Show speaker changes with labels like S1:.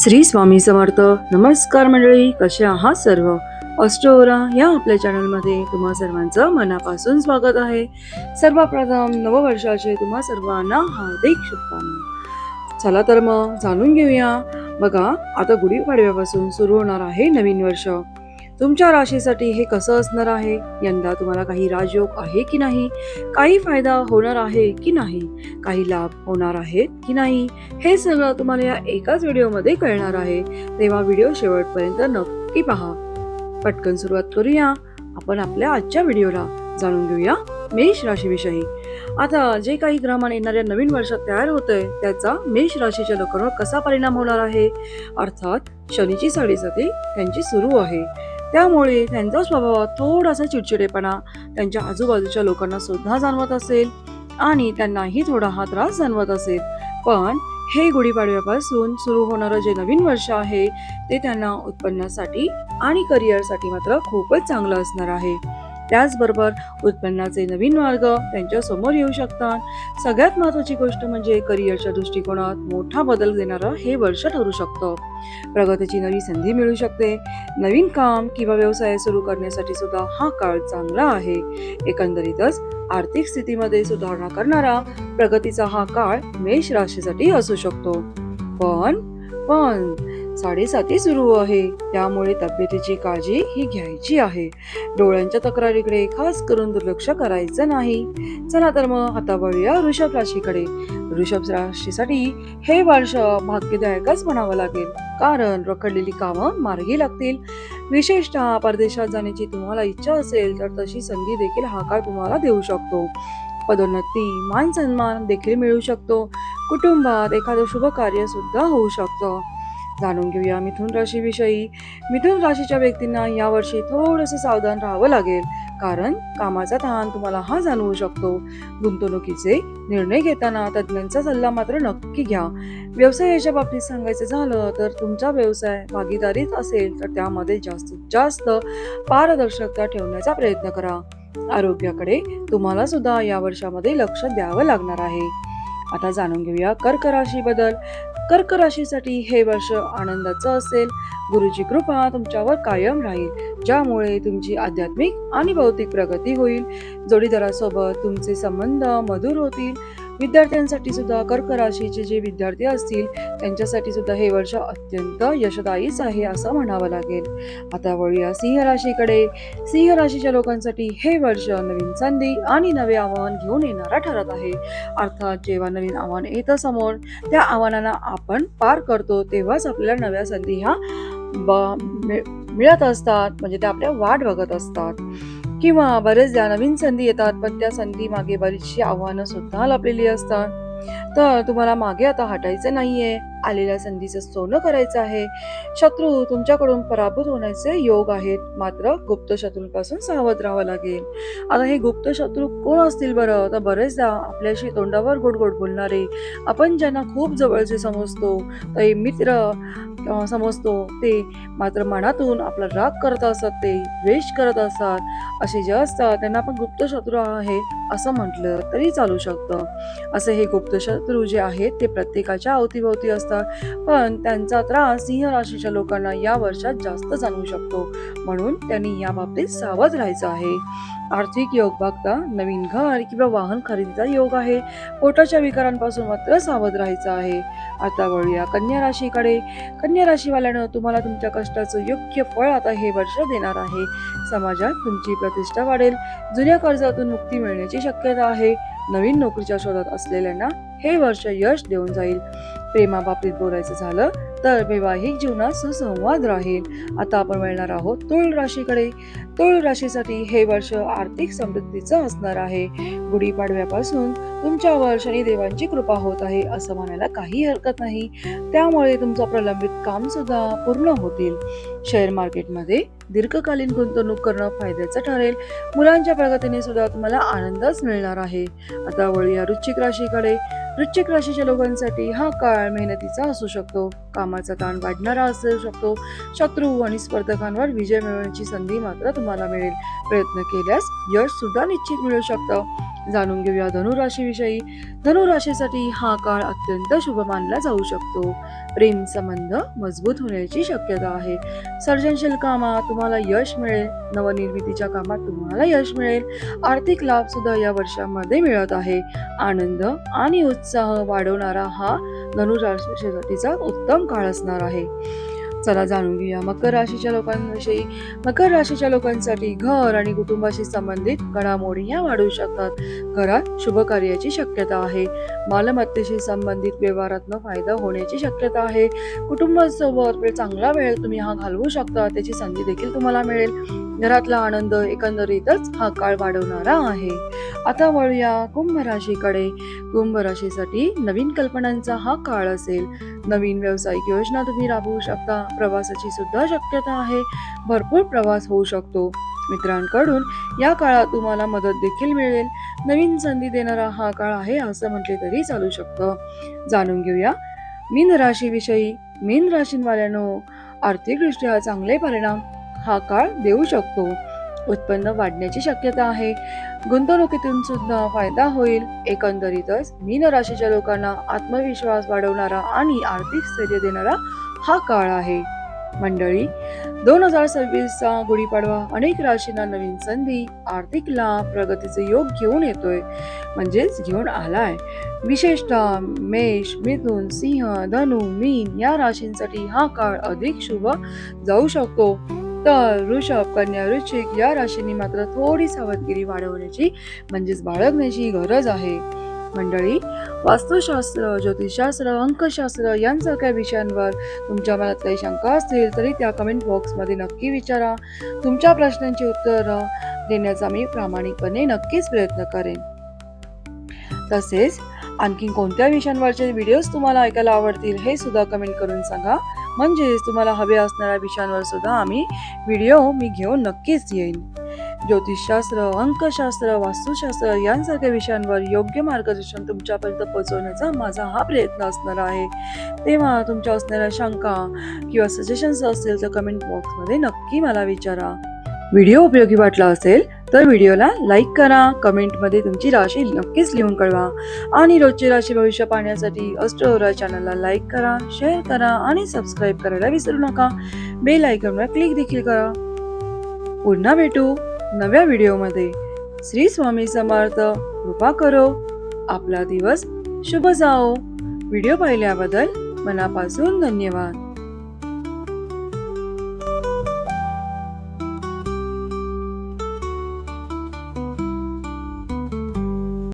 S1: श्री स्वामी समर्थ. नमस्कार मंडळी, कसे आहात सर्व? अष्टोरा या आपल्या चॅनलमध्ये तुम्हा सर्वांचं मनापासून स्वागत आहे. सर्वप्रथम नववर्षाचे तुम्हा सर्वांना हार्दिक शुभकामना. चला तर मग जाणून घेऊया. बघा, आता गुढीपाडव्यापासून सुरू होणार आहे नवीन वर्ष. तुमच्या राशीसाठी हे कसं असणार आहे? यंदा तुम्हाला काही राजयोग आहे की नाही? काही फायदा होणार आहे की नाही? काही लाभ होणार आहेत की नाही? हे सगळं तुम्हाला या एकाच व्हिडिओमध्ये कळणार आहे. तेव्हा व्हिडिओ शेवटपर्यंत नक्की पहा. पटकन सुरुवात करूया आपण आपल्या आजच्या व्हिडिओला. जाणून घेऊया मेष राशीविषयी. आता जे काही ग्रहमान येणाऱ्या नवीन वर्षात तयार होतंय त्याचा मेष राशीच्या लोकांवर कसा परिणाम होणार आहे? अर्थात शनीची साडेसाती त्यांची सुरू आहे. त्यामुळे त्यांचा स्वभावात थोडासा चिडचिडेपणा त्यांच्या आजूबाजूच्या लोकांना सुद्धा जाणवत असेल आणि त्यांनाही थोडा हा त्रास जाणवत असेल. पण हे गुढीपाडव्यापासून सुरू होणारं जे नवीन वर्ष आहे ते त्यांना उत्पन्नासाठी आणि करिअरसाठी मात्र खूपच चांगलं असणार आहे. त्याचबरोबर उत्पन्नाचे नवीन मार्ग त्यांच्या समोर येऊ शकतात. सगळ्यात महत्त्वाची गोष्ट म्हणजे करिअरच्या दृष्टिकोनात मोठा बदल देणारं हे वर्ष ठरू शकतं. प्रगतीची नवी संधी मिळू शकते. नवीन काम किंवा व्यवसाय सुरू करण्यासाठी सुद्धा हा काळ चांगला आहे. एकंदरीतच आर्थिक स्थितीमध्ये सुधारणा करणारा प्रगतीचा हा काळ मेष राशीसाठी असू शकतो. पण साडेसाती सुरू आहे, त्यामुळे तब्येतीची काळजी ही घ्यायची आहे. डोळ्यांच्या तक्रारीकडे खास करून दुर्लक्ष करायचं नाही. चला तर मग आता वळूया वृषभ राशीकडे. वृषभ राशीसाठी हे वर्ष भाग्यदायकच म्हणावं लागेल, कारण रखडलेली कामं मार्गी लागतील. विशेषतः परदेशात जाण्याची तुम्हाला इच्छा असेल तर तशी संधी देखील हा काळ तुम्हाला देऊ शकतो. पदोन्नती, मान सन्मान देखील मिळू शकतो. कुटुंबात एखादं शुभ कार्य सुद्धा होऊ शकतं. जाणून घेऊया मिथुन राशीविषयी. मिथुन राशीच्या व्यक्तींना यावर्षी थोडंसं सावधान राहावं लागेल, कारण कामाचा ताण तुम्हाला हा जाणवू शकतो. गुंतवणुकीचे निर्णय घेताना तज्ज्ञांचा सल्ला मात्र नक्की घ्या. व्यवसायाच्या बाबतीत सांगायचं झालं तर तुमचा व्यवसाय भागीदारीत असेल तर त्यामध्ये जास्तीत जास्त पारदर्शकता ठेवण्याचा प्रयत्न करा. आरोग्याकडे तुम्हाला सुद्धा या वर्षामध्ये लक्ष द्यावं लागणार आहे. आता जाणून घेऊया कर्क राशीबद्दल. कर्क राशीसाठी हे वर्ष आनंदाचं असेल. गुरुची कृपा तुमच्यावर कायम राहील, ज्यामुळे तुमची आध्यात्मिक आणि भौतिक प्रगती होईल. जोडीदारासोबत तुमचे संबंध मधुर होतील. विद्यार्थ्यांसाठी सुद्धा कर्क राशीचे जे विद्यार्थी असतील त्यांच्यासाठी सुद्धा हे वर्ष अत्यंत यशदायीच आहे असं म्हणावं लागेल. आता वळूया सिंह राशीकडे. सिंह राशीच्या लोकांसाठी हे वर्ष नवीन संधी आणि नवे आव्हान घेऊन येणारा ठरत आहे. अर्थात जेव्हा नवीन आव्हान येतं समोर, त्या आव्हानांना आपण पार करतो तेव्हाच आपल्याला नव्या संधी ह्या मिळत असतात, म्हणजे त्या आपल्या वाट बघत असतात. किंवा बरेचदा नवीन संधी येतात, पण त्या संधी मागे बरीचशी आव्हानं सुद्धा लपलेली असतात. तर तुम्हाला मागे आता हटायचं नाहीये. आलेल्या संधीचं सोनं करायचं आहे. शत्रू तुमच्याकडून पराभूत होण्याचे योग आहेत, मात्र गुप्त शत्रूंपासून सावध राहावं लागेल. आता हे गुप्त शत्रू कोण असतील बरं? तर बरेचदा आपल्याशी तोंडावर गोड गोड बोलणारे, आपण ज्यांना खूप जवळचे समजतो, ते मित्र समजतो, ते मात्र मनातून आपला राग करत असतात, ते द्वेष करत असतात, असे जे असतात त्यांना आपण गुप्त शत्रू आहे असं म्हटलं तरी चालू शकतं. असे हे गुप्त शत्रू जे आहेत ते प्रत्येकाच्या अवतीभोवती असतात, पण त्यांचा त्रास सिंह राशीच्या लोकांना या वर्षात जास्त जाणवू शकतो. म्हणून त्यांनी या बाबतीत सावध राहायचं आहे. आर्थिक योग बघता नवीन घर किंवा वाहन खरेदीचा योग आहे. पोटाच्या विकारांपासून मात्र सावध राहायचं आहे. आता वळूया कन्या राशीकडे. कन्या राशीवाल्यानं तुम्हाला तुमच्या कष्टाचं योग्य फळ आता हे वर्ष देणार आहे. समाजात तुमची प्रतिष्ठा वाढेल. जुन्या कर्जातून मुक्ती मिळण्याची शक्यता आहे. नवीन नोकरीच्या शोधात असलेल्यांना हे वर्ष यश देऊन जाईल. प्रेमाबाबतीत बोलायचं झालं तर वैवाहिक जीवनात सुसंवाद राहील. आता आपण वळणार आहोत तुळ राशीकडे. तुळ राशीसाठी हे वर्ष आर्थिक समृद्धीचं असणार आहे. गुढीपाडव्यापासून तुमच्यावर शनिदेवांची कृपा होत आहे असं म्हणायला काही हरकत नाही. त्यामुळे तुमचं प्रलंबित काम सुद्धा पूर्ण होतील. शेअर मार्केटमध्ये दीर्घकालीन गुंतवणूक करणं फायद्याचं ठरेल. मुलांच्या प्रगतीने सुद्धा तुम्हाला आनंदच मिळणार आहे. आता वळूया वृश्चिक राशीकडे. वृश्चिक राशीच्या लोकांसाठी हा काळ मेहनतीचा असू शकतो. कामाचा ताण वाढणारा असू शकतो. शत्रू आणि स्पर्धकांवर विजय मिळवण्याची संधी मात्र तुम्हाला मिळेल. प्रयत्न केल्यास यश सुद्धा निश्चित मिळू शकतं. जाणून घेऊया धनुराशीविषयी. धनुराशीसाठी हा काळ अत्यंत शुभ मानला जाऊ शकतो. प्रेम संबंध मजबूत होण्याची शक्यता आहे. सर्जनशील कामात तुम्हाला यश मिळेल. नवनिर्मितीच्या कामात तुम्हाला यश मिळेल. आर्थिक लाभ सुद्धा या वर्षामध्ये मिळत आहे. आनंद आणि उत्साह वाढवणारा हा धनुराशीसाठीचा उत्तम काळ असणार आहे. चला जाणून घेऊया मकर राशीच्या लोकांविषयी. मकर राशीच्या लोकांसाठी घर आणि कुटुंबाशी संबंधित घडामोडी या वाढू शकतात. घरात शुभ कार्याची शक्यता आहे. मालमत्तेशी संबंधित व्यवहारातून फायदा होण्याची शक्यता आहे. कुटुंबासोबत चांगला वेळ तुम्ही हा घालवू शकता, त्याची संधी देखील तुम्हाला मिळेल. घरातला आनंद एकंदरीतच हा काळ वाढवणारा आहे. आता वळूया कुंभ राशीकडे. कुंभ राशीसाठी नवीन कल्पनांचा हा काळ असेल. नवीन व्यावसायिक योजना तुम्ही राबवू शकता. प्रवासाची सुद्धा शक्यता आहे. भरपूर प्रवास होऊ शकतो. मित्रांकडून या काळात तुम्हाला मदत देखील मिळेल. नवीन संधी देणारा हा काळ आहे असं म्हटले तरी चालू शकतं. जाणून घेऊया मीन राशीविषयी. मीन राशीवाल्यांनो, आर्थिकदृष्ट्या चांगले परिणाम हा काळ देऊ शकतो. उत्पन्न वाढण्याची शक्यता आहे. गुंतवणुकीतून सुद्धा फायदा होईल. एकंदरीतच मीन राशीच्या लोकांना आत्मविश्वास वाढवणारा आणि आर्थिक स्थैर्य देणारा हा काळ आहे. मंडळी, 2026चा गुढीपाडवा अनेक राशींना नवीन संधी, आर्थिक लाभ, प्रगतीचे योग घेऊन येतोय, म्हणजेच घेऊन आलाय. विशेषतः मेष, मिथुन, सिंह, धनु, मीन या राशींसाठी हा काळ अधिक शुभ जाऊ शकतो. तर वृषभ, कन्या, वृश्चिक या राशींनी मात्र थोडी सावधगिरी वाढवण्याची म्हणजेच बाळगण्याची गरज आहे. मंडळी, वास्तुशास्त्र, ज्योतिषशास्त्र, अंकशास्त्र यांसारख्या विषयांवर तुमच्या मनात काही शंका असतील तरी त्या कमेंट बॉक्समध्ये नक्की विचारा. तुमच्या प्रश्नांची उत्तरं देण्याचा मी प्रामाणिकपणे नक्कीच प्रयत्न करेन. तसेच आणखी कोणत्या विषयांवरचे व्हिडिओज तुम्हाला ऐकायला आवडतील हे सुद्धा कमेंट करून सांगा. म्हणजेच तुम्हाला हवे असणाऱ्या विषयांवर सुद्धा व्हिडिओ मी घेऊन नक्कीच येईन. ज्योतिषशास्त्र, अंकशास्त्र, वास्तुशास्त्र यांसारख्या विषयांवर योग्य मार्गदर्शन तुमच्यापर्यंत पोहोचवण्याचा माझा हा प्रयत्न असणार आहे. तेव्हा तुमच्या असणाऱ्या शंका किंवा सजेशन्स असतील तर कमेंट बॉक्समध्ये नक्की मला विचारा. व्हिडिओ उपयोगी वाटला असेल तर व्हिडिओला लाईक करा. कमेंटमध्ये तुमची राशी नक्कीच लिहून कळवा. आणि रोजची राशी भविष्य पाहण्यासाठी अष्टोरा चॅनलला लाईक करा, शेअर करा आणि सबस्क्राईब करायला विसरू नका. बेल आयकॉनवर क्लिक देखील करा. पुन्हा भेटू नव्या व्हिडिओमध्ये. श्री स्वामी समर्थ. कृपा करो. आपला दिवस शुभ जाओ. व्हिडिओ पाहिल्याबद्दल मनापासून धन्यवाद.